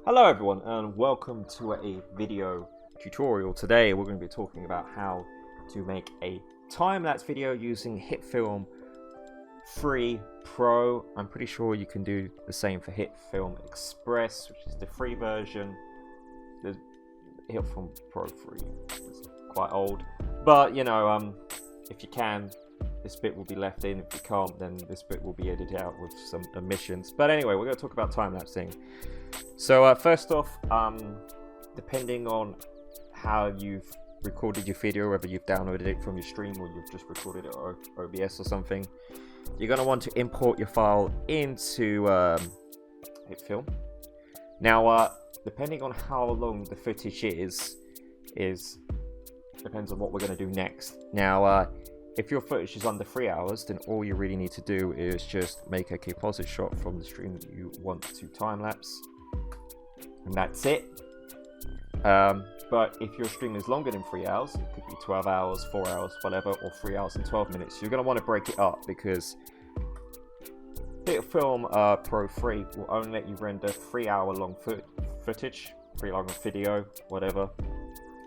Hello everyone and welcome to a video tutorial. Today we're going to be talking about how to make a time-lapse video using Hitfilm 3 Pro. I'm pretty sure you can do the same for Hitfilm Express, which is the free version. The Hitfilm Pro 3 is quite old, but you know, if you can, this bit will be left in. If you can't, then this bit will be edited out with some omissions. But anyway, we're going to talk about time-lapsing. So first off, depending on how you've recorded your video, whether you've downloaded it from your stream or you've just recorded it or OBS or something, you're going to want to import your file into Hitfilm. Now, depending on how long the footage is depends on what we're going to do next. Now, if your footage is under 3 hours, then all you really need to do is just make a composite shot from the stream that you want to time-lapse. And that's it. But if your stream is longer than 3 hours, it could be 12 hours, 4 hours, whatever, or 3 hours and 12 minutes, you're going to want to break it up because Hitfilm Pro 3 will only let you render 3 hour long footage, 3 hour long video, whatever.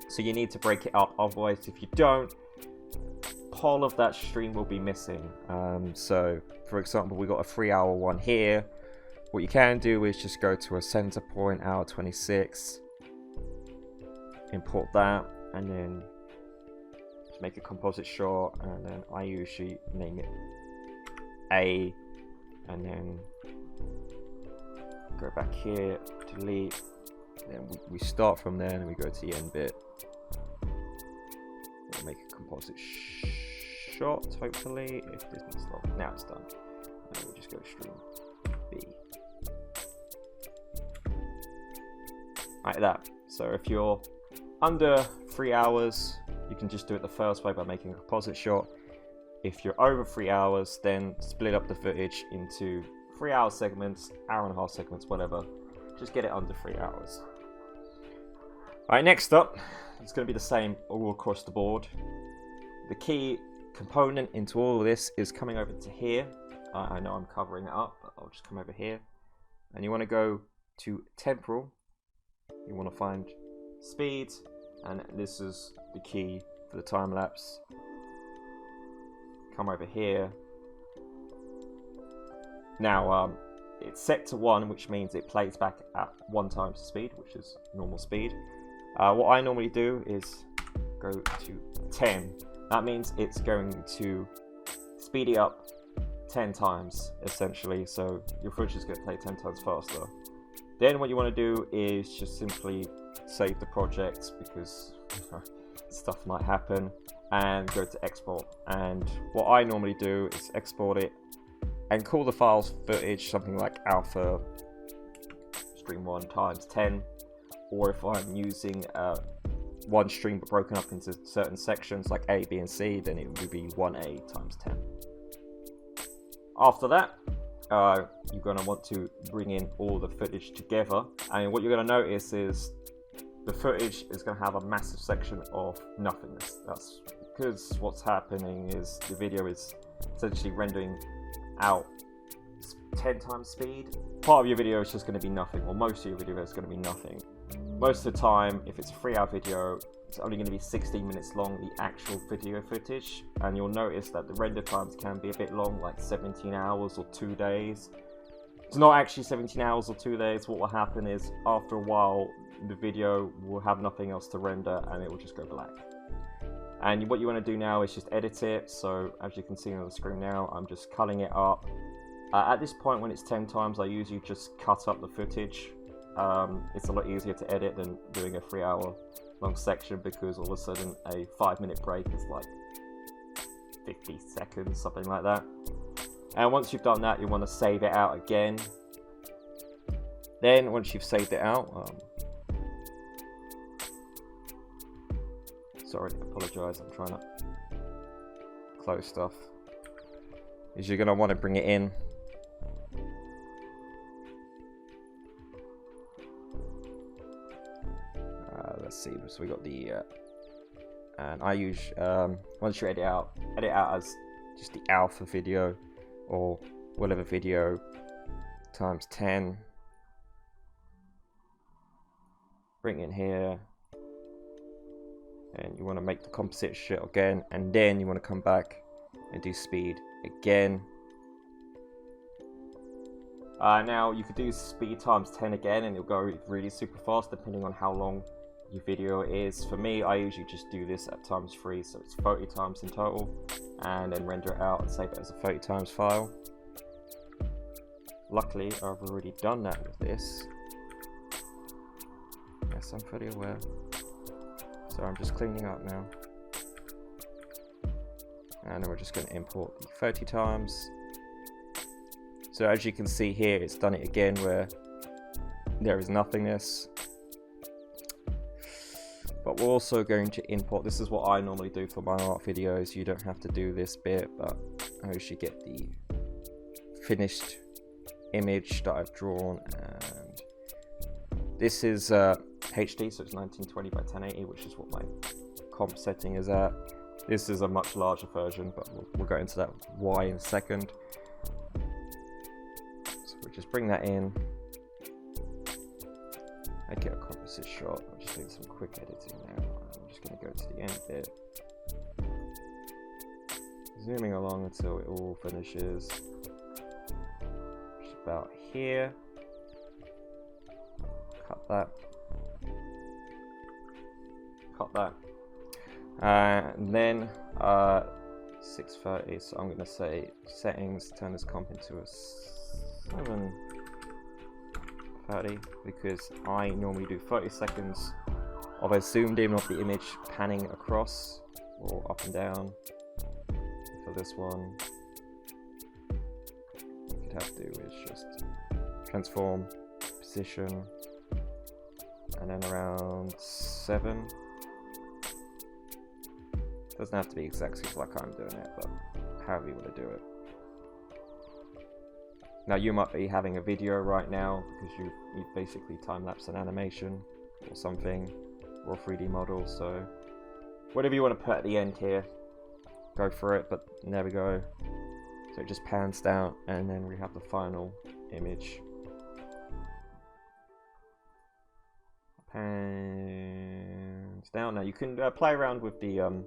So you need to break it up, otherwise if you don't, whole of that stream will be missing. So for example, we got a 3 hour one here. What you can do is just go to a center point, hour 26, import that, and then just make a composite shot, and then I usually name it A, and then go back here, delete, then we start from there and we go to the end bit. We'll make a composite shot, hopefully, if this one's long. Now it's done. And we'll just go stream B. Like that. So if you're under 3 hours, you can just do it the first way by making a composite shot. If you're over 3 hours, then split up the footage into 3 hour segments, hour and a half segments, whatever. Just get it under 3 hours. Alright, next up, it's going to be the same all across the board. The key component into all of this is coming over to here. I know I'm covering it up, but I'll just come over here. And you want to go to temporal. You want to find speed, and this is the key for the time lapse. Come over here. Now, it's set to 1, which means it plays back at 1 times the speed, which is normal speed. What I normally do is go to 10. That means it's going to speed it up 10 times, essentially, so your footage is going to play 10 times faster. Then what you want to do is just simply save the project, because stuff might happen, and go to export. And what I normally do is export it and call the file's footage something like alpha stream 1 times 10, or if I'm using one stream but broken up into certain sections like A, B and C, then it would be 1A times 10. After that, you're going to want to bring in all the footage together, and what you're going to notice is the footage is going to have a massive section of nothingness. That's because what's happening is the video is essentially rendering out 10 times speed. Part of your video is just going to be nothing, or most of your video is going to be nothing. Most of the time, if it's a 3 hour video, it's only going to be 16 minutes long, the actual video footage, and you'll notice that the render times can be a bit long, like 17 hours or 2 days. It's not actually 17 hours or 2 days. What will happen is, after a while, the video will have nothing else to render and it will just go black. And what you want to do now is just edit it. So as you can see on the screen now, I'm just cutting it up. At this point, when it's 10 times, I usually just cut up the footage. It's a lot easier to edit than doing a 3 hour long section, because all of a sudden a 5-minute break is like 50 seconds, something like that. And once you've done that, you want to save it out again. Then once you've saved it out, sorry, I apologise, I'm trying to close stuff, is you're going to want to bring it in. Let's see, so we got the and I use once you edit out as just the alpha video or whatever video times 10. bring it in here, and you want to make the composite shit again, and then you want to come back and do speed again. Now you could do speed times 10 again, and it'll go really super fast depending on how long your video is. For me, I usually just do this at times 3, so it's 30 times in total, and then render it out and save it as a 30 times file. Luckily, I've already done that with this. Yes, I'm fully aware. So I'm just cleaning up now. And then we're just going to import the 30 times. So as you can see here, it's done it again where there is nothingness. But we're also going to import, this is what I normally do for my art videos. You don't have to do this bit, but I usually get the finished image that I've drawn. And this is HD, so it's 1920 by 1080, which is what my comp setting is at. This is a much larger version, but we'll go into that why in a second. So we'll just bring that in, make it a composite shot. I'm just doing some quick editing now. I'm just going to go to the end bit, zooming along until it all finishes. Just about here. Cut that. Cut that. And then 630, so I'm going to say settings, turn this comp into a 730, because I normally do 30 seconds of a zoomed in of the image panning across or up and down. For this one, what you could have to do is just transform, position, and then around 7. Doesn't have to be exactly like I'm doing it, but however you want to do it. Now you might be having a video right now because you've basically time-lapsed an animation or something, or a 3D model, so whatever you want to put at the end here, go for it, but there we go. So it just pans down, and then we have the final image. Pans down. Now you can play around with the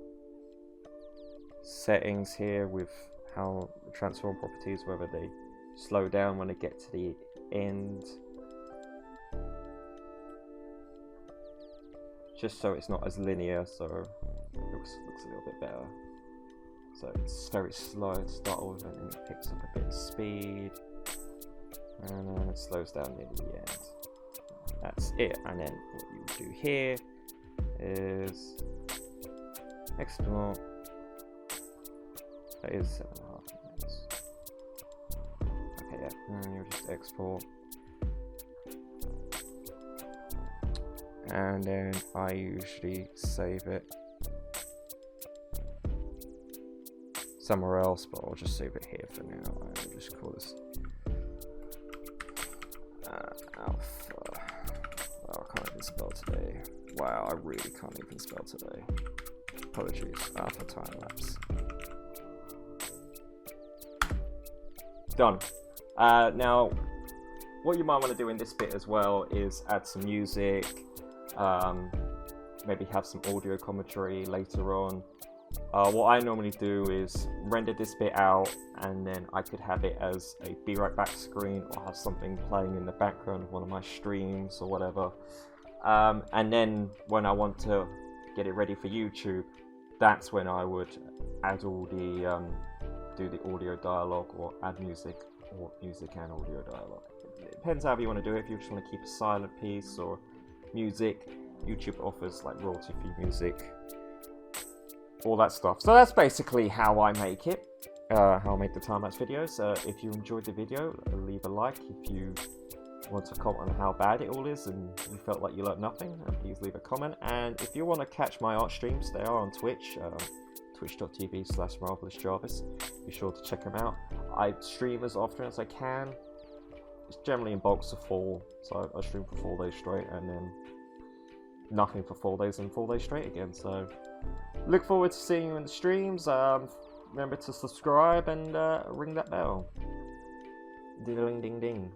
settings here with how the transform properties, whether they slow down when they get to the end, just so it's not as linear, so it looks a little bit better. So it's very slow to start with, and then it picks up a bit of speed, and then it slows down near the end. That's it. And then what you do here is export. That is 7.5 minutes. Okay, yeah, and you just export. And then I usually save it somewhere else, but I'll just save it here for now. I'll just call this alpha. Wow, I can't even spell today. Wow, I really can't even spell today. Apologies. Alpha time lapse. Done. Now, what you might want to do in this bit as well is add some music, maybe have some audio commentary later on. What I normally do is render this bit out, and then I could have it as a be right back screen, or have something playing in the background of one of my streams or whatever. And then when I want to get it ready for YouTube, that's when I would add all the do the audio dialogue, or add music, or music and audio dialogue. It depends how you want to do it. If you just want to keep a silent piece or music, YouTube offers like royalty-free music, all that stuff. So that's basically how I make it, how I make the time-lapse videos. If you enjoyed the video, leave a like. If you want to comment on how bad it all is and you felt like you learned nothing, please leave a comment. And if you want to catch my art streams, they are on Twitch, twitch.tv/marvellousjarvis. Be sure to check them out. I stream as often as I can. It's generally in bulks of 4, so I stream for 4 days straight, and then nothing for 4 days and 4 days straight again. So look forward to seeing you in the streams. Remember to subscribe and ring that bell. Ding ding ding.